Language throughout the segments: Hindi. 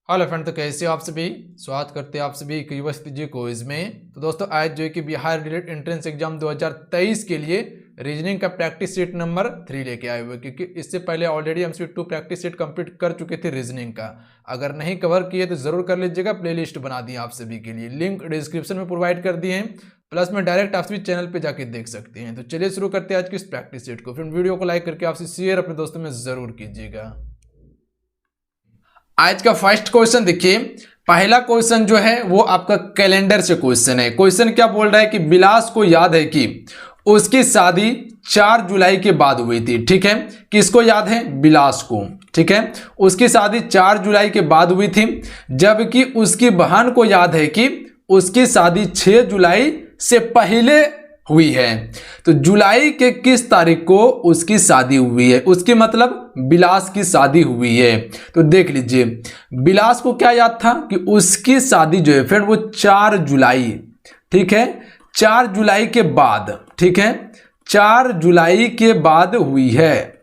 हेलो फ्रेंड, तो कैसे हो आप सभी। स्वागत करते हैं आप सभी यूनिवर्सिटी जी क्विज में। तो दोस्तों आज जो है कि बिहार रिलेटेड एंट्रेंस एग्जाम 2023 के लिए रीजनिंग का प्रैक्टिस सेट नंबर 3 लेके आए हुए, क्योंकि इससे पहले ऑलरेडी हम सिर्फ 2 प्रैक्टिस सेट कंप्लीट कर चुके थे रीजनिंग का। अगर नहीं कवर किए तो जरूर कर लीजिएगा, प्लेलिस्ट बना दी आप सभी के लिए, लिंक डिस्क्रिप्शन में प्रोवाइड कर दिए हैं, प्लस में डायरेक्ट आप सभी चैनल पे जाके देख सकते हैं। तो चलिए शुरू करते हैं आज की इस प्रैक्टिस सेट को। फिर वीडियो को लाइक करके आपसे शेयर अपने दोस्तों में जरूर कीजिएगा। आज का फर्स्ट क्वेश्चन देखिए, पहला क्वेश्चन जो है वो आपका कैलेंडर से क्वेश्चन है। क्वेश्चन क्या बोल रहा है कि बिलास को याद है कि उसकी शादी 4 जुलाई के बाद हुई थी। ठीक है, किसको याद है? बिलास को। ठीक है, उसकी शादी 4 जुलाई के बाद हुई थी, जबकि उसकी बहन को याद है कि उसकी शादी 6 जुलाई से पहले हुई है। तो जुलाई के किस तारीख को उसकी शादी हुई है? उसकी मतलब बिलास की शादी हुई है। तो देख लीजिए, बिलास को क्या याद था कि उसकी शादी जो है फ्रेंड वो 4 जुलाई, ठीक है, 4 जुलाई के बाद, ठीक है, 4 जुलाई के बाद हुई है।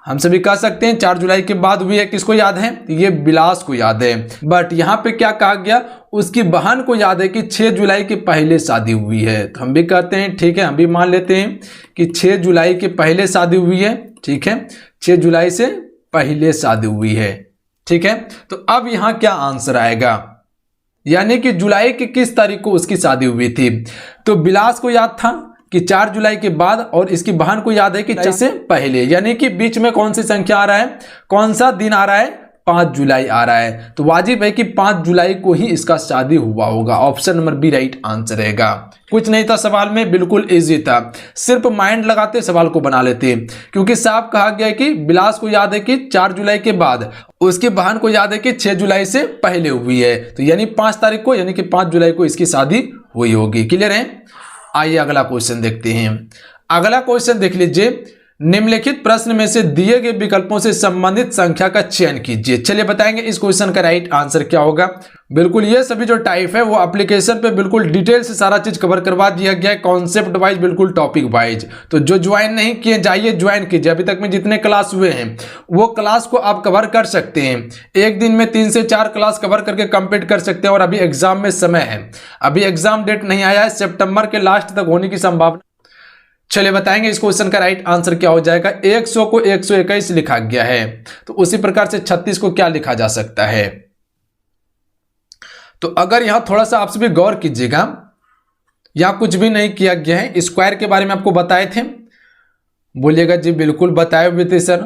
हम सभी कह सकते हैं 4 जुलाई के बाद हुई है। किसको याद है? ये बिलास को याद है। बट यहां पे क्या कहा गया? उसकी बहन को याद है कि 6 जुलाई के पहले शादी हुई है। तो हम भी कहते हैं, ठीक है, हम भी मान लेते हैं कि 6 जुलाई के पहले शादी हुई है। ठीक है, 6 जुलाई से पहले शादी हुई है। ठीक है, तो अब यहां क्या आंसर आएगा? यानी कि जुलाई की किस तारीख को उसकी शादी हुई थी? तो बिलास को याद था कि 4 जुलाई के बाद, और इसकी बहन को याद है कि 4 से पहले, यानी कि बीच में कौन सी संख्या आ रहा है, कौन सा दिन आ रहा है? 5 जुलाई आ रहा है। तो वाजिब है कि 5 जुलाई को ही इसका शादी हुआ होगा। Option number B right answer रहेगा। कुछ नहीं था सवाल में, बिल्कुल इजी था, सिर्फ माइंड लगाते सवाल को बना लेते, क्योंकि साफ कहा गया कि बिलास को याद है कि 4 जुलाई के बाद, उसकी बहन को याद है कि 6 जुलाई से पहले हुई है। तो यानी 5 तारीख को, यानी कि 5 जुलाई को इसकी शादी हुई होगी। क्लियर है? आइए अगला क्वेश्चन देखते हैं। अगला क्वेश्चन देख लीजिए, निम्नलिखित प्रश्न में से दिए गए विकल्पों से संबंधित संख्या का चयन कीजिए। चलिए बताएंगे इस क्वेश्चन का राइट आंसर क्या होगा। बिल्कुल ये सभी जो टाइप है वो एप्लीकेशन पे बिल्कुल डिटेल से सारा चीज कवर करवा दिया गया है, कॉन्सेप्ट वाइज, बिल्कुल टॉपिक वाइज। तो जो ज्वाइन नहीं किए जाइए ज्वाइन कीजिए। अभी तक में जितने क्लास हुए हैं वो क्लास को आप कवर कर सकते हैं। एक दिन में 3 से 4 क्लास कवर करके कंप्लीट कर सकते हैं। और अभी एग्जाम में समय है, अभी एग्जाम डेट नहीं आया है, सितंबर के लास्ट तक होने की संभावना। चलिए बताएंगे इस क्वेश्चन का राइट आंसर क्या हो जाएगा। 100 को 121 लिखा गया है, तो उसी प्रकार से 36 को क्या लिखा जा सकता है? तो अगर यहां थोड़ा सा आपसे भी गौर कीजिएगा, यहां कुछ भी नहीं किया गया है। स्क्वायर के बारे में आपको बताए थे, बोलिएगा जी बिल्कुल बताए हुए थे सर।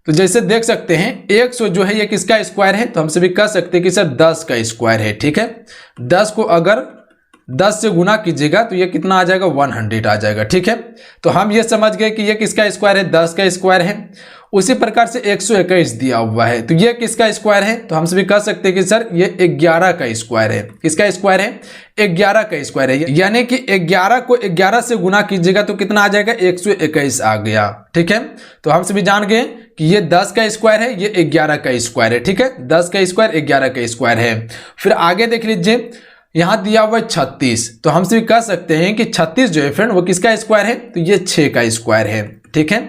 तो जैसे देख सकते हैं 100 जो है ये किसका स्क्वायर है? तो हम सभी कह सकते हैं कि सर 10 का स्क्वायर है। ठीक है, 10 को अगर 10 से गुना कीजिएगा तो ये कितना आ जाएगा? 100 आ जाएगा। ठीक है, तो हम ये समझ गए कि ये किसका स्क्वायर है? 10 का स्क्वायर है। उसी प्रकार से 121 दिया हुआ है, तो ये किसका स्क्वायर है? तो हम सभी कह सकते हैं कि सर ये 11 का स्क्वायर है। किसका स्क्वायर है? 11 का स्क्वायर है। यानी कि 11 को 11 से गुना कीजिएगा तो कितना आ जाएगा? 121 आ गया। ठीक है, तो हम सभी जान गए कि ये 10 का स्क्वायर है, ये 11 का स्क्वायर है। ठीक है, 10 का स्क्वायर 11 का स्क्वायर है। फिर आगे देख लीजिए, यहां दिया हुआ है 36, तो हम सिर्फ कह सकते हैं कि 36 जो है फ्रेंड वो किसका स्क्वायर है? तो ये 6 का स्क्वायर है। ठीक है,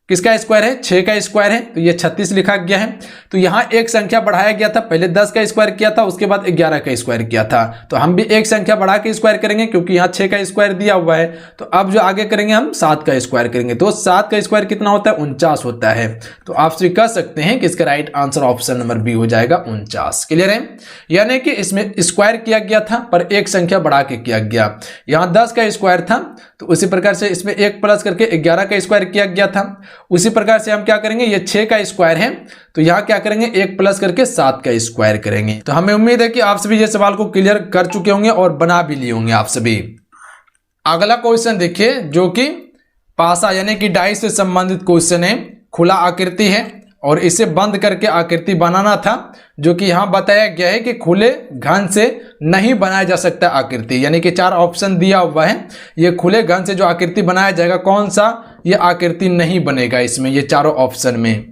किसका स्क्वायर है? 6 का स्क्वायर है, तो ये 36 लिखा गया है। तो यहां एक संख्या बढ़ाया गया था, पहले 10 का स्क्वायर किया था, उसके बाद 11 का स्क्वायर किया था। तो हम भी एक संख्या बढ़ा के स्क्वायर करेंगे, क्योंकि यहां 6 का स्क्वायर दिया हुआ है। तो अब जो आगे करेंगे हम 7 का स्क्वायर करेंगे। तो 7 का स्क्वायर कितना होता है? 49 होता है। तो आप से कह सकते हैं कि इसका right answer option number B हो जाएगा 49। क्लियर है? यानी कि इसमें स्क्वायर किया गया था पर एक संख्या बढ़ा के किया गया। यहां 10 का स्क्वायर था, तो उसी प्रकार से इसमें 1 प्लस करके 11 का स्क्वायर किया गया था। उसी प्रकार से हम क्या करेंगे, ये 6 का स्क्वायर है, तो यहां क्या करेंगे? 1 प्लस करके 7 का स्क्वायर करेंगे। तो हमें उम्मीद है कि आप सभी ये सवाल को क्लियर कर चुके होंगे और बना भी लिए होंगे आप सभी। अगला क्वेश्चन देखिए, जो कि पासा यानी कि डाई से संबंधित क्वेश्चन है। खुला आकृति है और इसे बंद करके आकृति बनाना था, जो कि यहां बताया गया है कि खुले घन से नहीं बनाया जा सकता आकृति। यानी कि 4 ऑप्शन दिया हुआ है, ये खुले घन से जो आकृति बनाया जाएगा, कौन सा ये आकृति नहीं बनेगा इसमें, ये चारों ऑप्शन में।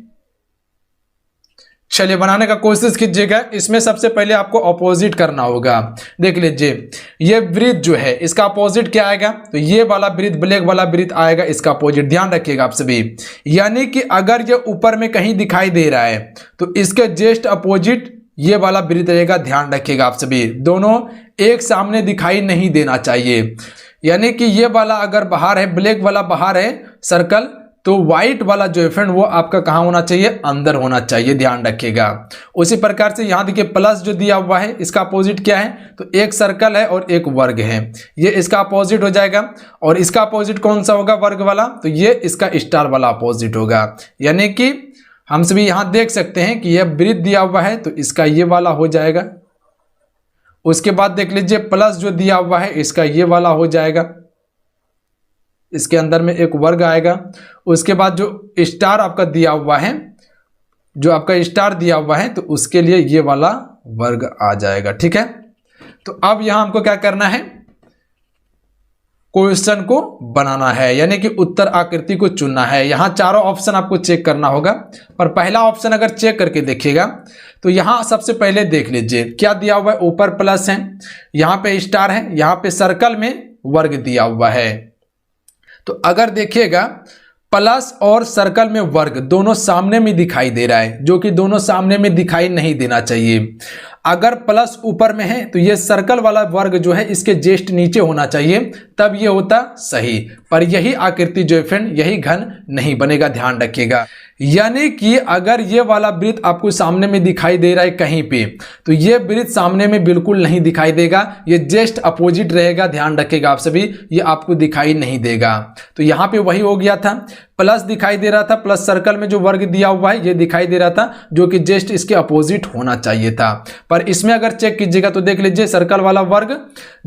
चलिए बनाने का कोशिश कीजिएगा। इसमें सबसे पहले आपको अपोजिट करना होगा। देख लीजिए, ये वृत्त जो है इसका अपोजिट क्या आएगा, तो ये वाला वृत्त, ब्लैक वाला वृत्त आएगा इसका अपोजिट। ध्यान रखिएगा आप सभी, यानी कि अगर ये ऊपर में कहीं दिखाई दे रहा है तो इसके जस्ट अपोजिट ये वाला वृत्त रहेगा। ध्यान रखिएगा आप सभी, दोनों एक सामने दिखाई नहीं देना चाहिए। यानी कि ये वाला अगर बाहर है, ब्लैक वाला बाहर है सर्कल, तो व्हाइट वाला जो है फ्रेंड वो आपका कहाँ होना चाहिए, अंदर होना चाहिए। ध्यान रखिएगा। उसी प्रकार से यहाँ देखिए प्लस जो दिया हुआ है इसका अपोजिट क्या है, तो एक सर्कल है और एक वर्ग है, ये इसका अपोजिट हो जाएगा। और इसका अपोजिट कौन सा होगा, वर्ग वाला, तो ये इसका स्टार वाला अपोजिट होगा। यानी कि हम सभी यहाँ देख सकते हैं कि यह वृत्त दिया हुआ है तो इसका ये वाला हो जाएगा। उसके बाद देख लीजिए प्लस जो दिया हुआ है इसका ये वाला हो जाएगा, इसके अंदर में एक वर्ग आएगा। उसके बाद जो स्टार आपका दिया हुआ है, जो आपका स्टार दिया हुआ है, तो उसके लिए ये वाला वर्ग आ जाएगा। ठीक है, तो अब यहां हमको क्या करना है, क्वेश्चन को बनाना है, यानी कि उत्तर आकृति को चुनना है। यहां चारों ऑप्शन आपको चेक करना होगा, पर पहला ऑप्शन अगर चेक करके देखिएगा तो यहां सबसे पहले देख लीजिए क्या दिया हुआ है, ऊपर प्लस है, यहां पे स्टार है, यहां पे सर्कल में वर्ग दिया हुआ है। तो अगर देखिएगा प्लस और सर्कल में वर्ग दोनों सामने में दिखाई दे रहा है, जो कि दोनों सामने में दिखाई नहीं देना चाहिए। अगर प्लस ऊपर में है तो ये सर्कल वाला वर्ग जो है इसके जस्ट नीचे होना चाहिए, तब ये होता सही। पर यही आकृति जो है फ्रेंड, यही घन नहीं बनेगा। ध्यान रखिएगा, यानी कि अगर ये वाला वृत्त आपको सामने में दिखाई दे रहा है कहीं पे, तो ये वृत्त सामने में बिल्कुल नहीं दिखाई देगा, ये जस्ट अपोजिट रहेगा। ध्यान रखिएगा आप सभी, ये आपको दिखाई नहीं देगा। तो यहाँ पे वही हो गया था, प्लस दिखाई दे रहा था, प्लस सर्कल में जो वर्ग दिया हुआ है ये दिखाई दे रहा था, जो कि जस्ट इसके अपोजिट होना चाहिए था। पर इसमें अगर चेक कीजिएगा तो देख लीजिए सर्कल वाला वर्ग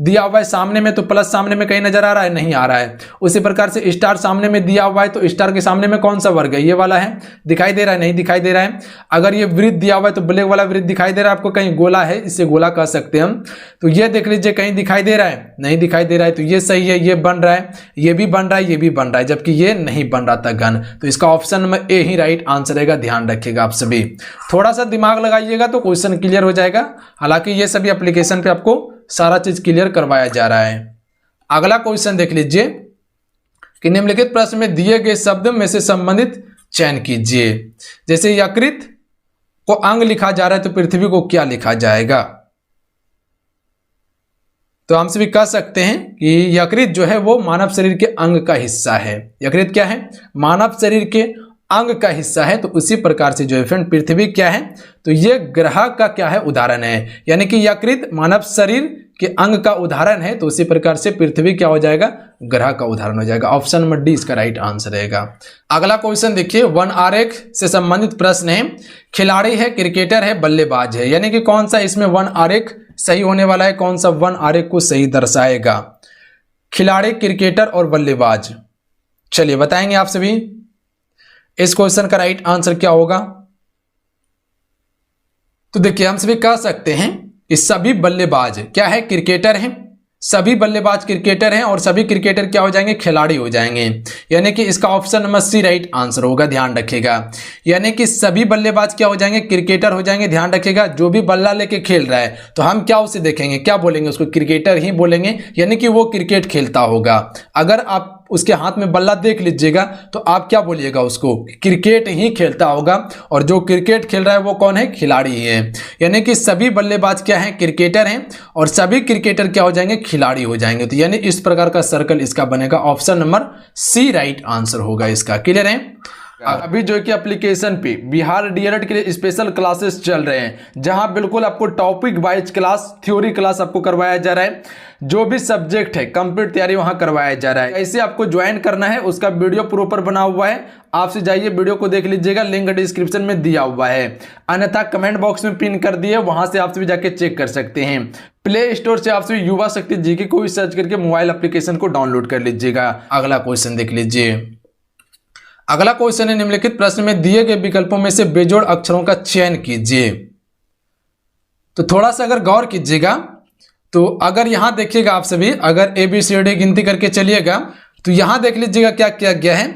दिया हुआ है सामने में, तो प्लस सामने में कहीं नजर आ रहा है, नहीं आ रहा है। उसी प्रकार से स्टार सामने में दिया हुआ है, तो स्टार के सामने में कौन सा वर्ग है, ये वाला है, दिखाई दे रहा है, नहीं दिखाई दे रहा है। अगर ये वृत्त दिया हुआ है तो ब्लैक वाला वृत्त दिखाई दे रहा है आपको, कहीं गोला है, इसे गोला कह सकते हैं हम। तो ये देख लीजिए कहीं दिखाई दे रहा है, नहीं दिखाई दे रहा है, तो ये सही है, ये बन रहा है, ये भी बन रहा है, ये भी बन रहा है, जबकि ये नहीं बन रहा था घन। तो इसका option number A he right answer रहेगा। ध्यान रखिएगा आप सभी, थोड़ा सा दिमाग लगाइएगा तो क्वेश्चन क्लियर हो जाएगा। हालांकि ये सभी एप्लीकेशन पे आपको सारा चीज क्लियर करवाया जा रहा है। अगला क्वेश्चन देख लीजिए कि निम्नलिखित प्रश्न में दिए गए शब्द में से संबंधित चयन कीजिए। जैसे यकृत को अंग लिखा जा रहा है तो पृथ्वी को क्या लिखा जाएगा, तो हम सभी कह सकते हैं कि यकृत जो है वो मानव शरीर के अंग का हिस्सा है। यकृत क्या है, मानव शरीर के अंग का हिस्सा है। तो उसी प्रकार से जो है फ्रेंड पृथ्वी क्या है, तो ये ग्रह का क्या है, उदाहरण है। यानी कि यकृत मानव शरीर के अंग का उदाहरण है, तो उसी प्रकार से पृथ्वी क्या हो जाएगा, ग्रह का उदाहरण हो जाएगा। ऑप्शन नंबर डी इसका राइट आंसर रहेगा। अगला क्वेश्चन देखिए, वन आरेख से संबंधित प्रश्न है। खिलाड़ी है, क्रिकेटर है, बल्लेबाज है, यानी कि कौन सा इसमें वन आरेख सही होने वाला है, कौन सा वन आरेख को सही दर्शाएगा, खिलाड़ी, क्रिकेटर और बल्लेबाज। चलिए बताएंगे आप सभी इस क्वेश्चन का राइट आंसर क्या होगा। तो देखिए हम सभी कह सकते हैं कि सभी बल्लेबाज क्या है, क्रिकेटर हैं, सभी बल्लेबाज क्रिकेटर हैं और सभी क्रिकेटर क्या हो जाएंगे, खिलाड़ी हो जाएंगे। यानी कि इसका option number C right answer होगा। ध्यान रखिएगा, यानी कि सभी बल्लेबाज क्या हो जाएंगे, क्रिकेटर हो जाएंगे। ध्यान रखिएगा, जो भी बल्ला लेके खेल रहा है तो हम क्या उसे देखेंगे, क्या बोलेंगे, उसको क्रिकेटर ही बोलेंगे, यानी कि वो क्रिकेट खेलता होगा। अगर आप उसके हाथ में बल्ला देख लीजिएगा तो आप क्या बोलिएगा, उसको क्रिकेट ही खेलता होगा। और जो क्रिकेट खेल रहा है वो कौन है, खिलाड़ी ही है। यानी कि सभी बल्लेबाज क्या हैं, क्रिकेटर हैं और सभी क्रिकेटर क्या हो जाएंगे, खिलाड़ी हो जाएंगे। तो यानी इस प्रकार का सर्कल इसका बनेगा। Option number C right answer होगा इसका। क्लियर है। अभी जो कि एप्लीकेशन पे बिहार डीएलएड के लिए स्पेशल क्लासेस चल रहे हैं, जहां बिल्कुल आपको topic wise class, theory class आपको करवाया जा रहा है। जो भी सब्जेक्ट है कंप्लीट तैयारी वहां करवाया जा रहा है। ऐसे आपको ज्वाइन करना है, उसका वीडियो प्रॉपर बना हुआ है, आपसे जाइए वीडियो को देख लीजिएगा, लिंक डिस्क्रिप्शन में दिया हुआ है, अन्यथा कमेंट बॉक्स में पिन कर दिए, वहां से आप सभी जाके चेक कर सकते हैं। प्ले स्टोर से आप सभी युवा शक्ति जीके को भी सर्च करके मोबाइल एप्लीकेशन को डाउनलोड कर लीजिएगा। अगला क्वेश्चन देख लीजिए। अगला क्वेश्चन है, निम्नलिखित प्रश्न में दिए गए विकल्पों में से बेजोड़ अक्षरों का चयन कीजिए। तो थोड़ा सा अगर गौर कीजिएगा तो अगर यहां देखिएगा आप सभी, अगर ABCD गिनती करके चलिएगा तो यहां देख लीजिएगा क्या किया गया है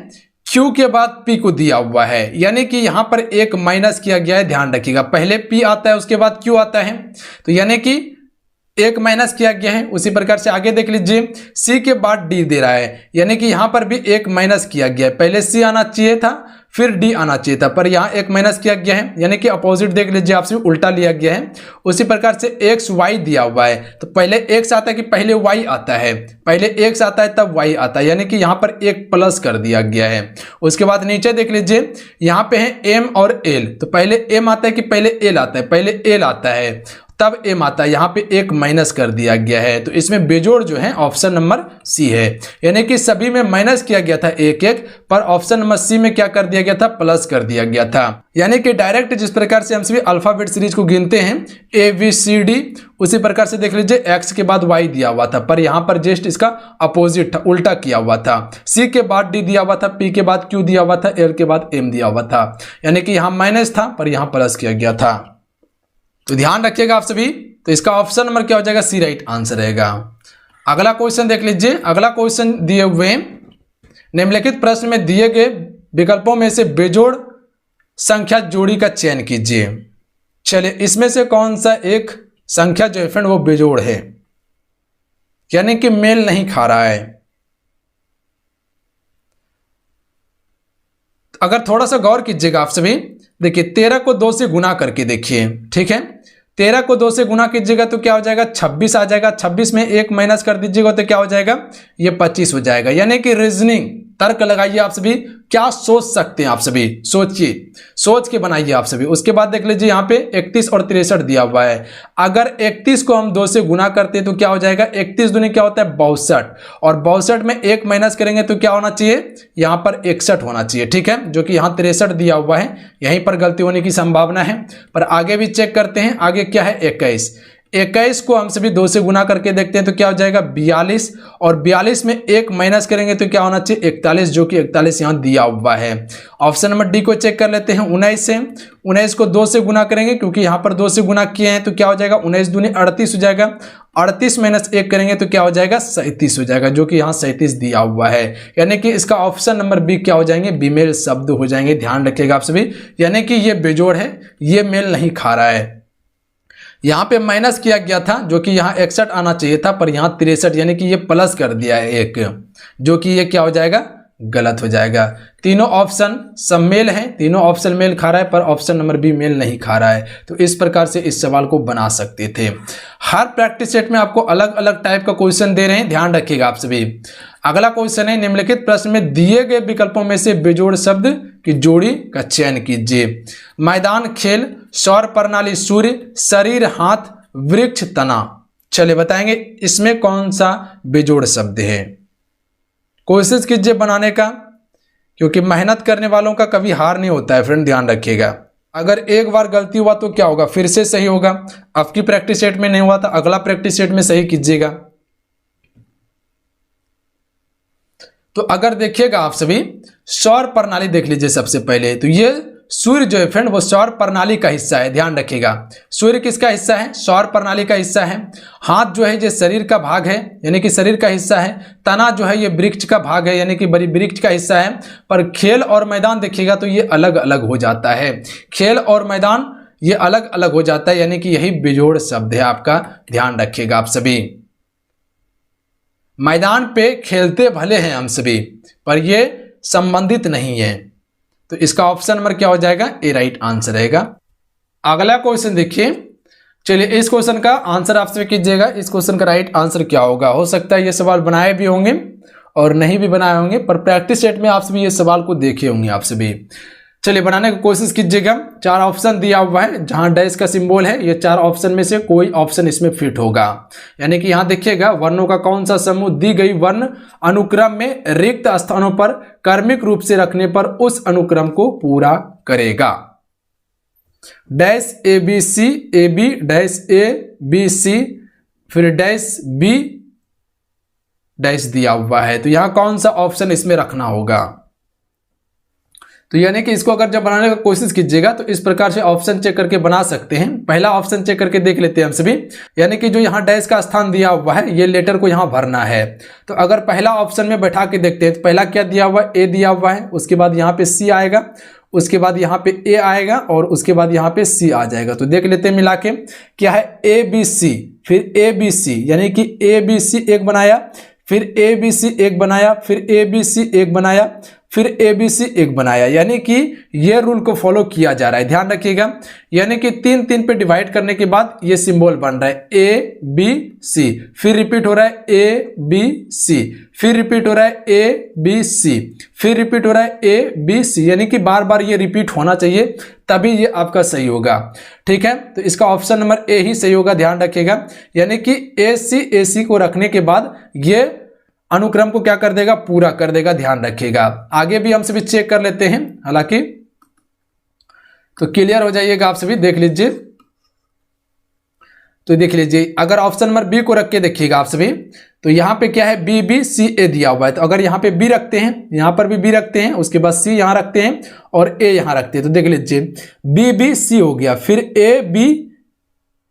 Q के बाद P को दिया हुआ है, यानी कि यहां पर एक माइनस किया गया है, ध्यान रखिएगा। पहले P आता है उसके बाद Q आता है, तो यानी कि एक माइनस किया गया है। उसी प्रकार से आगे देख लीजिए, C के बाद D दे रहा है, यानी कि यहां पर भी एक माइनस किया गया है। पहले C आना चाहिए था, फिर D आना चाहिए था, पर यहां एक माइनस किया गया है, यानी कि अपोजिट देख लीजिए, आपसे उल्टा लिया गया है। उसी प्रकार से x y दिया हुआ है, तो पहले x आता है कि पहले y आता है, पहले x आता है तब y आता है, यानी कि यहां पर एक प्लस कर दिया गया है। उसके बाद नीचे देख लीजिए, यहां पे है m और l, तो पहले m आता है कि पहले l आता है, पहले l आता है तब m आता है, यहाँ पे एक माइनस कर दिया गया है। तो इसमें बेजोड़ जो है ऑप्शन नंबर सी है, यानी कि सभी में माइनस किया गया था एक एक, पर ऑप्शन नंबर सी में क्या कर दिया गया था, प्लस कर दिया गया था। यानी कि डायरेक्ट जिस प्रकार से हम सभी अल्फाबेट सीरीज को गिनते हैं ABCD, उसी प्रकार से देख लीजिए x के बाद y दिया हुआ था, पर यहाँ पर जस्ट इसका अपोजिट था, उल्टा किया हुआ था। C के बाद D दिया हुआ था, P के बाद Q दिया हुआ था, L के बाद M दिया हुआ था, यानी कि यहाँ माइनस था पर यहाँ प्लस किया गया था। तो ध्यान रखिएगा आप सभी। तो इसका ऑप्शन नंबर क्या हो जाएगा, सी राइट आंसर रहेगा। अगला क्वेश्चन देख लीजिए। अगला क्वेश्चन दिए हुए निम्नलिखित प्रश्न में दिए गए विकल्पों में से बेजोड़ संख्या जोड़ी का चयन कीजिए। चलिए, इसमें से कौन सा एक संख्या जो है फ्रेंड वो बेजोड़ है, यानी कि मेल नहीं खा रहा है। अगर थोड़ा सा गौर कीजिएगा आप सभी, देखिए 13 को 2 से गुना करके देखिए, ठीक है। 13 को 2 से गुना कीजिएगा तो क्या हो जाएगा, 26 आ जाएगा। 26 में एक माइनस कर दीजिएगा तो क्या हो जाएगा, ये 25 हो जाएगा। यानी कि रीजनिंग तर्क लगाइए आप सभी, क्या सोच सकते हैं आप सभी, सोचिए, सोच के बनाइए आप सभी। उसके बाद देख लीजिए, यहाँ पे 31 और 63 दिया हुआ है। अगर 31 को हम 2 से गुना करते हैं तो क्या हो जाएगा, 31 दूनी क्या होता है 62, और 62 में एक माइनस करेंगे तो क्या होना चाहिए, यहाँ पर 61 होना चाहिए, ठीक है, जो कि यहाँ 63 दिया हुआ है। यहीं पर गलती होने की संभावना है, पर आगे भी चेक करते हैं। आगे क्या है 21 को हम सभी 2 से गुना करके देखते हैं तो क्या हो जाएगा 42, और 42 में एक माइनस करेंगे तो क्या होना चाहिए 41, जो कि 41 यहाँ दिया हुआ है। ऑप्शन नंबर डी को चेक कर लेते हैं। 19 से 19 को 2 से गुना करेंगे, क्योंकि यहाँ पर 2 से गुना किए हैं, तो क्या हो जाएगा 19 दूनी 38 हो जाएगा। 38 माइनस 1 करेंगे तो क्या हो जाएगा 37 हो जाएगा, जो कि यहाँ 37 दिया हुआ है। यानी कि इसका ऑप्शन नंबर बी क्या हो जाएंगे, बेमेल शब्द हो जाएंगे। ध्यान रखिएगा आप सभी, यानी कि ये बेजोड़ है, ये मेल नहीं खा रहा है। यहाँ पे माइनस किया गया था, जो कि यहाँ 61 आना चाहिए था, पर यहाँ 63, यानी कि ये प्लस कर दिया है एक, जो कि ये क्या हो जाएगा, गलत हो जाएगा। तीनों ऑप्शन सब मेल हैं, तीनों ऑप्शन मेल खा रहा है, पर ऑप्शन नंबर बी मेल नहीं खा रहा है। तो इस प्रकार से इस सवाल को बना सकते थे। हर प्रैक्टिस सेट में आपको अलग अलग टाइप का क्वेश्चन दे रहे हैं, ध्यान रखिएगा आप सभी। अगला क्वेश्चन है, निम्नलिखित प्रश्न में दिए गए विकल्पों में से बेजोड़ शब्द की जोड़ी का चयन कीजिए। मैदान खेल, सौर प्रणाली सूर्य, शरीर हाथ, वृक्ष तना। चलिए बताएंगे इसमें कौन सा बेजोड़ शब्द है। कोशिश कीजिए बनाने का, क्योंकि मेहनत करने वालों का कभी हार नहीं होता है फ्रेंड, ध्यान रखिएगा। अगर एक बार गलती हुआ तो क्या होगा, फिर से सही होगा। आपकी प्रैक्टिस सेट में नहीं हुआ था, अगला प्रैक्टिस सेट में सही कीजिएगा। तो अगर देखिएगा आप सभी, सौर प्रणाली देख लीजिए सबसे पहले। तो ये सूर्य जो है फ्रेंड वो सौर प्रणाली का हिस्सा है, ध्यान रखिएगा। सूर्य किसका हिस्सा है, सौर प्रणाली का हिस्सा है। हाथ जो है ये शरीर का भाग है, यानी कि शरीर का हिस्सा है। तना जो है ये वृक्ष का भाग है, यानी कि बड़ी वृक्ष का हिस्सा है। पर खेल और मैदान देखिएगा तो ये अलग अलग हो जाता है, खेल और मैदान ये अलग अलग हो जाता है, यानी कि यही बेजोड़ शब्द है आपका, ध्यान रखिएगा आप सभी। मैदान पे खेलते भले हैं हम सभी, पर ये संबंधित नहीं है। तो इसका ऑप्शन नंबर क्या हो जाएगा, ए राइट आंसर रहेगा। अगला क्वेश्चन देखिए। चलिए इस क्वेश्चन का आंसर आप सभी कीजिएगा। इस क्वेश्चन का राइट आंसर क्या होगा। हो सकता है ये सवाल बनाए भी होंगे और नहीं भी बनाए होंगे, पर प्रैक्टिस सेट में आप सभी ये सवाल को देखे होंगे आप सभी। चलिए बनाने की कोशिश कीजिएगा। 4 ऑप्शन दिया हुआ है, जहां डैश का सिंबल है, ये 4 ऑप्शन में से कोई ऑप्शन इसमें फिट होगा। यानी कि यहां देखिएगा, वर्णों का कौन सा समूह दी गई वर्ण अनुक्रम में रिक्त स्थानों पर क्रमिक रूप से रखने पर उस अनुक्रम को पूरा करेगा। Dash A B C, A B dash A B C, फिर डैश बी डैश दिया हुआ है। तो यहां कौन सा ऑप्शन इसमें रखना होगा। तो यानी कि इसको अगर जब बनाने का कोशिश कीजिएगा तो इस प्रकार से ऑप्शन चेक करके बना सकते हैं। पहला ऑप्शन चेक करके देख लेते हैं हम सभी, यानी कि जो यहाँ डैश का स्थान दिया हुआ है ये लेटर को यहाँ भरना है। तो अगर पहला ऑप्शन में बैठा के देखते हैं तो पहला क्या दिया हुआ है, ए दिया हुआ है, उसके बाद यहाँ पे सी आएगा, उसके बाद यहाँ पे ए आएगा और उसके बाद यहाँ पे सी आ जाएगा। तो देख लेते हैं मिला के, क्या है ए बी सी, फिर ए बी सी, यानी कि ए बी सी एक बनाया, फिर ए बी सी एक बनाया, फिर ए बी सी एक बनाया, फिर ए बी सी एक बनाया, यानी कि ये रूल को फॉलो किया जा रहा है। ध्यान रखिएगा, यानी कि 3 3 पे डिवाइड करने के बाद ये सिंबल बन रहा है ए बी सी, फिर रिपीट हो रहा है ए बी सी, फिर रिपीट हो रहा है ए बी सी, फिर रिपीट हो रहा है ए बी सी, यानी कि बार बार ये रिपीट होना चाहिए तभी ये आपका सही होगा। ठीक है, तो इसका ऑप्शन नंबर ए ही सही होगा, ध्यान रखिएगा। यानी कि ए सी को रखने के बाद ये अनुक्रम को क्या कर देगा, पूरा कर देगा, ध्यान रखिएगा। आगे भी हम सभी चेक कर लेते हैं, हालांकि तो क्लियर हो जाइएगा, आप सभी देख लीजिए। तो देख लीजिए, अगर ऑप्शन नंबर बी को रख के देखिएगा आप सभी, तो यहां पे क्या है, बी बी सी ए दिया हुआ है। तो अगर यहां पे बी रखते हैं, यहां पर भी बी रखते हैं, उसके बाद सी यहां रखते हैं और ए यहां रखते हैं, तो देख लीजिए बी बी सी हो गया, फिर ए बी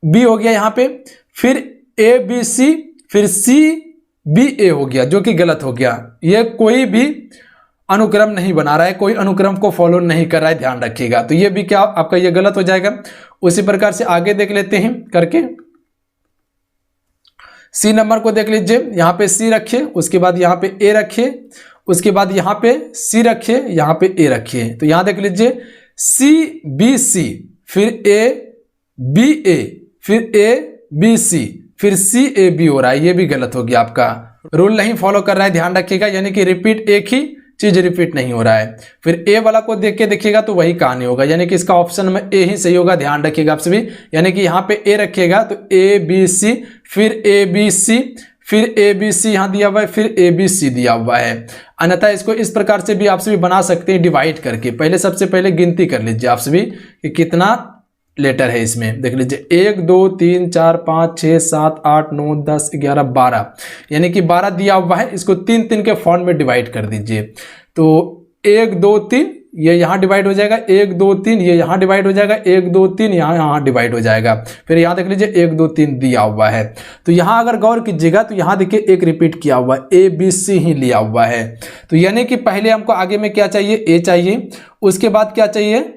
बी हो गया यहां पे, फिर ए बी सी, फिर सी बी ए हो गया, जो कि गलत हो गया। ये कोई भी अनुक्रम नहीं बना रहा है, कोई अनुक्रम को फॉलो नहीं कर रहा है, ध्यान रखिएगा। तो ये भी क्या आपका ये गलत हो जाएगा। उसी प्रकार से आगे देख लेते हैं करके, सी नंबर को देख लीजिए, यहां पे सी रखिए, उसके बाद यहां पे ए रखिए, उसके बाद यहां पे सी रखिए, यहां पे ए रखिए। तो यहां देख लीजिए सी बी सी, फिर ए बी ए, फिर ए बी सी, फिर सी ए बी हो रहा है, ये भी गलत हो गया, आपका रूल नहीं फॉलो कर रहा है, ध्यान रखिएगा। यानी कि रिपीट, एक ही चीज रिपीट नहीं हो रहा है। फिर ए वाला को देख के देखिएगा तो वही कहानी होगा, यानी कि इसका ऑप्शन में ए ही सही होगा, ध्यान रखिएगा आप सभी। यानी कि यहाँ पे ए रखिएगा तो ए बी सी, फिर ए बी सी, फिर ए बी सी यहाँ दिया हुआ है, फिर ए बी सी दिया हुआ है। अन्यथा इसको इस प्रकार से भी आप सभी बना सकते हैं, डिवाइड करके। पहले सबसे पहले गिनती कर लीजिए आप सभी कि कितना लेटर है इसमें। देख लीजिए 1 2 3 4 5 6 7 8 9 10 11 12, यानी कि 12 दिया हुआ है। इसको 3 3 के फॉर्म में डिवाइड कर दीजिए। तो 1 2 3 ये यहाँ डिवाइड हो जाएगा, 1 2 3 ये यहाँ डिवाइड हो जाएगा, 1 2 3 यहाँ डिवाइड हो जाएगा। फिर यहाँ देख लीजिए 1 2 3 दिया हुआ है। तो यहाँ अगर गौर कीजिएगा तो यहाँ देखिए एक रिपीट किया हुआ है, ए बी सी ही लिया हुआ है। तो यानी कि पहले हमको आगे में क्या चाहिए, ए चाहिए, उसके बाद क्या चाहिए,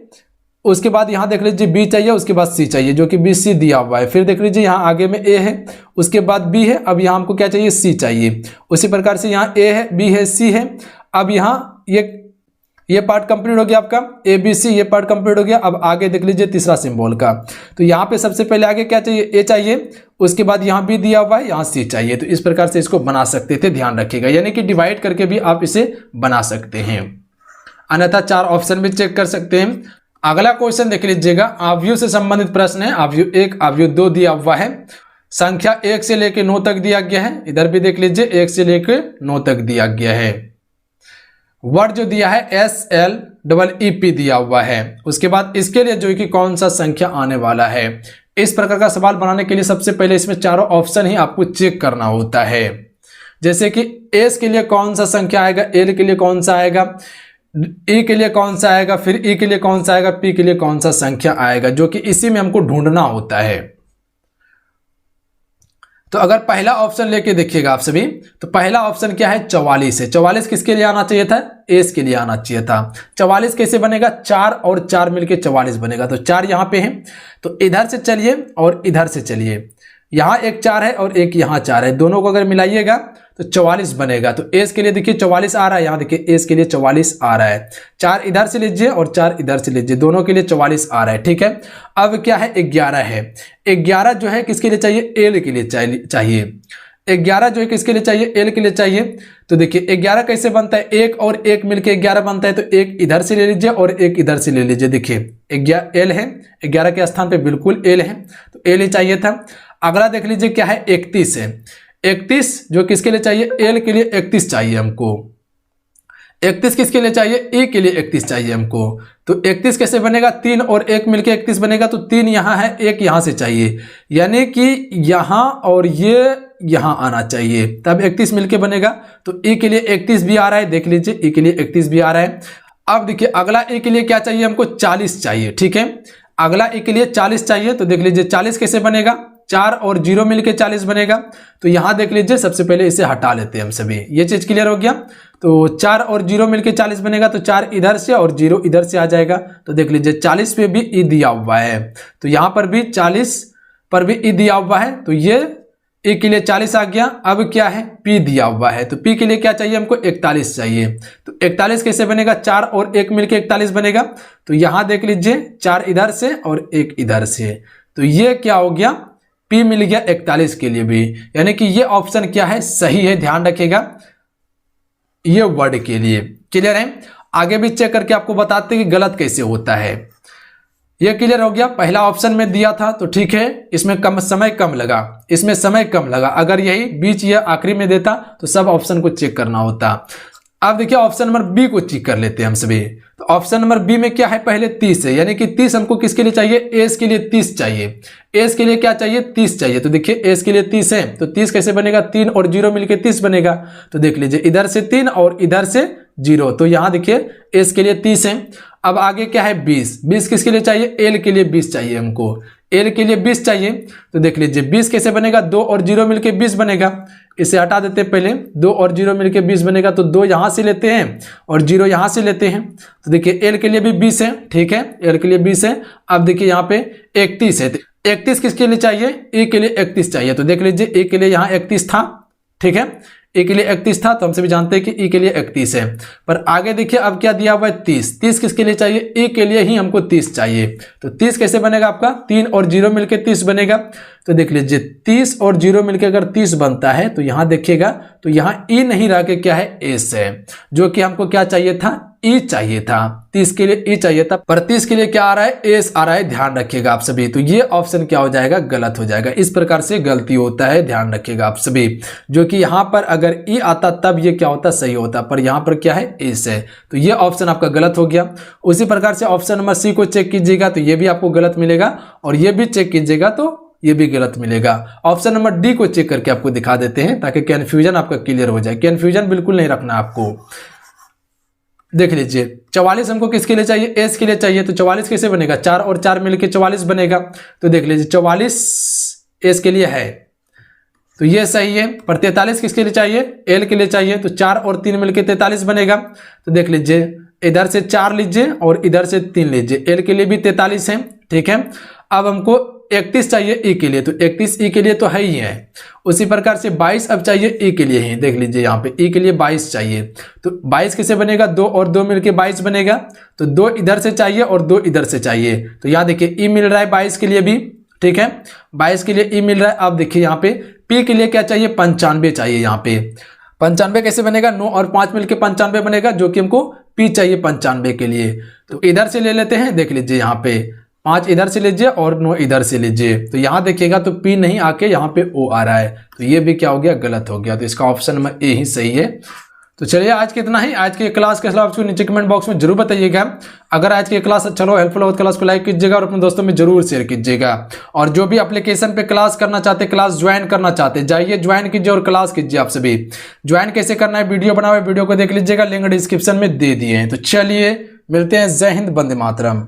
उसके बाद यहाँ देख लीजिए बी चाहिए, उसके बाद सी चाहिए, जो कि बी सी दिया हुआ है। फिर देख लीजिए यहाँ आगे में ए है, उसके बाद बी है, अब यहाँ हमको क्या चाहिए, सी चाहिए। उसी प्रकार से यहाँ ए है, बी है, सी है। अब यहाँ ये पार्ट कंप्लीट हो गया आपका, ए बी सी, ये पार्ट कंप्लीट हो गया। अब आगे देख लीजिए तीसरा सिंबल का, तो यहाँ पे सबसे पहले आगे क्या चाहिए, ए चाहिए, उसके बाद यहाँ बी दिया हुआ है, यहाँ सी चाहिए। तो इस प्रकार से इसको बना सकते थे, ध्यान रखिएगा। यानी कि डिवाइड करके भी आप इसे बना सकते हैं, अन्यथा 4 ऑप्शन भी चेक कर सकते हैं। अगला क्वेश्चन देख लीजिएगा, आव्यूह से संबंधित प्रश्न है। आव्यूह 1 आव्यूह 2 दिया हुआ है, संख्या 1 से लेकर 9 तक दिया गया है। इधर भी देख लीजिए 1 से लेकर 9 तक दिया गया है। वर्ड जो दिया है SLEEP दिया हुआ है। उसके बाद इसके लिए जो कि कौन सा संख्या आने वाला है। इस प्रकार का सवाल बनाने के लिए सबसे पहले इसमें चारों ऑप्शन ही आपको चेक करना होता है। जैसे कि एस के लिए कौन सा संख्या आएगा, एल के लिए कौन सा आएगा, ई के लिए कौन सा आएगा, फिर ई के लिए कौन सा आएगा, पी के लिए कौन सा संख्या आएगा, जो कि इसी में हमको ढूंढना होता है। तो अगर पहला ऑप्शन लेके देखिएगा आप सभी, तो पहला ऑप्शन क्या है, 44 है। 44 किसके लिए आना चाहिए था, एस के लिए आना चाहिए था। 44 कैसे बनेगा, 4 और 4 मिलके 44 बनेगा। तो 4 यहाँ पे है, तो इधर से चलिए और इधर से चलिए। यहाँ एक 4 है और एक यहाँ 4 है, दोनों को अगर मिलाइएगा तो 44 बनेगा। तो एस के लिए देखिए 44 आ रहा है, यहाँ देखिए एस के लिए 44 आ रहा है। 4 इधर से लीजिए और 4 इधर से लीजिए, दोनों के लिए 44 आ रहा है। ठीक है, अब क्या है, 11 है। 11 जो है किसके लिए चाहिए, एल के लिए चाहिए। 11 जो है किसके लिए चाहिए, एल के लिए चाहिए। तो देखिए 11 कैसे बनता है, 1 और 1 मिलके 11 बनता है। तो 1 इधर से ले लीजिए और 1 इधर से ले लीजिए। देखिए एल है, 11 के स्थान पे बिल्कुल एल है, तो एल ही चाहिए था। अगला देख लीजिए क्या है, 31 है। 31 जो किसके लिए चाहिए, एल के लिए 31 चाहिए हमको। 31 किसके लिए चाहिए, ई के लिए 31 चाहिए हमको। तो 31 कैसे बनेगा, 3 और 1 मिलके 31 बनेगा। तो 3 यहाँ है, 1 यहाँ से चाहिए, यानी कि यहाँ और ये यहाँ आना चाहिए, तब 31 मिलके बनेगा। तो ई के लिए 31 भी आ रहा है, देख लीजिए ई के लिए 31 भी आ रहा है। अब देखिए अगला ए के लिए क्या चाहिए हमको, 40 चाहिए। ठीक है, अगला ए के लिए 40 चाहिए। तो देख लीजिए 40 कैसे बनेगा, 4 और 0 मिलके 40 बनेगा। तो यहां देख लीजिए सबसे पहले इसे हटा लेते हैं हम सभी, ये चीज क्लियर हो गया। तो 4 और 0 मिलके 40 बनेगा, तो 4 इधर से और 0 इधर से आ जाएगा। तो देख लीजिए 40 पे भी ई दिया हुआ है, तो यहां पर भी 40 पर भी ई दिया हुआ है। तो ये ए के लिए 40 आ गया। अब क्या है, पी दिया हुआ है, तो पी के लिए क्या चाहिए हमको, 41 चाहिए। तो 41 कैसे बनेगा, 4 और 1 मिलके 41 बनेगा। तो यहां देख लीजिए 4 इधर से और 1 इधर से, तो ये क्या हो गया, पी मिल गया 41 के लिए भी। यानी कि ये ऑप्शन क्या है, सही है, ध्यान रखिएगा ये वर्ड के लिए। क्लियर है, आगे भी चेक करके आपको बताते हैं कि गलत कैसे होता है। ये क्लियर हो गया, पहला ऑप्शन में दिया था तो ठीक है, इसमें समय कम लगा, इसमें समय कम लगा। अगर यही बीच या आखिरी में देता तो सब ऑप्शन को चेक करना होता। अब देखिए ऑप्शन नंबर बी को चेक कर लेते हैं हम सभी। तो ऑप्शन नंबर बी में क्या है, पहले 30 है, यानी कि 30 हमको किसके लिए चाहिए, एस के लिए 30 चाहिए। एस के लिए क्या चाहिए, 30 चाहिए। तो देखिए एस के लिए 30 है, तो 30 कैसे बनेगा, 3 और 0 मिलके 30 बनेगा। तो देख लीजिए इधर से 3 और इधर से 0, तो यहां देखिए एस के लिए 30 है। अब आगे क्या है, 20 किसके लिए चाहिए, एल के लिए 20 चाहिए हमको, एल के लिए 20 चाहिए। तो देख लीजिए 20 कैसे बनेगा, 2 और 0 मिलके 20 बनेगा। इसे हटा देते हैं पहले, 2 और 0 मिलके 20 बनेगा, तो 2 यहां से लेते हैं और 0 यहां से लेते हैं। तो देखिए एल के लिए भी 20 है, ठीक है, एल के लिए 20 है। अब देखिए यहाँ पे 31 है, 31 किसके लिए चाहिए, ए के लिए 31 चाहिए। तो देख लीजिए ए के लिए यहाँ 31 था, ठीक है, ए के लिए 31 था, तो हमसे भी जानते हैं कि ई के लिए 31 है। पर आगे देखिए अब क्या दिया हुआ है, 30 किसके लिए चाहिए, ए के लिए ही हमको 30 चाहिए। तो 30 कैसे बनेगा आपका, 3 और 0 मिलके 30 बनेगा। तो देख लीजिए 30 और 0 मिलके अगर 30 बनता है तो यहां देखिएगा, तो यहां ई नहीं रह के क्या है, एस है, जो कि हमको क्या चाहिए था, ई चाहिए था। 30 के लिए ई चाहिए था, पर 30 के लिए क्या आ रहा है, एस आ रहा है। ध्यान रखिएगा आप सभी, तो ये ऑप्शन क्या हो जाएगा, गलत हो जाएगा। इस प्रकार से गलती होता है, ध्यान रखिएगा आप सभी। जो कि यहां पर अगर ई आता तब ये क्या होता, सही होता, पर यहां पर क्या है, एस है। तो ये ऑप्शन आपका गलत हो गया। उसी प्रकार से ऑप्शन नंबर सी को चेक कीजिएगा, तो ये भी आपको गलत मिलेगा, और ये भी चेक कीजिएगा तो ये भी गलत मिलेगा। ऑप्शन नंबर डी को चेक करके आपको दिखा देते हैं, ताकि कंफ्यूजन आपका क्लियर हो जाए। कंफ्यूजन बिल्कुल नहीं रखना आपको। देख लीजिए 44 हमको किसके लिए चाहिए, एस के लिए चाहिए। तो 44 कैसे बनेगा, 4 और 4 मिलके 44 बनेगा। तो देख लीजिए 44 एस के लिए है, तो ये सही है। पर 43 किसके लिए चाहिए, एल के लिए चाहिए। तो 4 और 3 मिलके 43 बनेगा। तो देख लीजिए इधर से 4 लीजिए और इधर से 3 लीजिए, एल के लिए भी 43 है, ठीक है। अब हमको 31 चाहिए ई के लिए, तो 31 ई के लिए तो है ही है। उसी प्रकार से 22 अब चाहिए ई के लिए ही, देख लीजिए यहाँ पे ई के लिए 22 चाहिए। तो 22 कैसे बनेगा, 2 और 2 मिलके 22 बनेगा। तो 2 इधर से चाहिए और 2 इधर से चाहिए। तो यहाँ देखिए ई मिल रहा है 22 के लिए भी, ठीक है, 22 के लिए ई मिल रहा है। अब देखिए यहाँ पे पी के लिए क्या चाहिए, 95 चाहिए। यहाँ पे 95 कैसे बनेगा, 9 और 5 मिलके 95 बनेगा, जो कि हमको पी चाहिए 95 के लिए। तो इधर से ले लेते हैं, देख लीजिए यहाँ पे 5 इधर से लीजिए और 9 इधर से लीजिए। तो यहां देखिएगा तो पी नहीं आके यहाँ पे ओ आ रहा है, तो ये भी क्या हो गया, गलत हो गया। तो इसका ऑप्शन नंबर ए ही सही है। तो चलिए आज के इतना ही। आज की क्लास के खिलाफ नीचे कमेंट बॉक्स में जरूर बताइएगा। अगर आज की क्लास अच्छा हो, हेल्पफुल हो, तो क्लास को लाइक कीजिएगा और अपने दोस्तों में जरूर शेयर कीजिएगा। और जो भी एप्लीकेशन पे क्लास करना चाहते, क्लास ज्वाइन करना चाहते, जाइए ज्वाइन कीजिए और क्लास कीजिए। आप सभी ज्वाइन कैसे करना है, वीडियो बना हुआ है, वीडियो को देख लीजिएगा, लिंक डिस्क्रिप्शन में दे दिए हैं। तो चलिए मिलते हैं, जय हिंद, वंदे मातरम।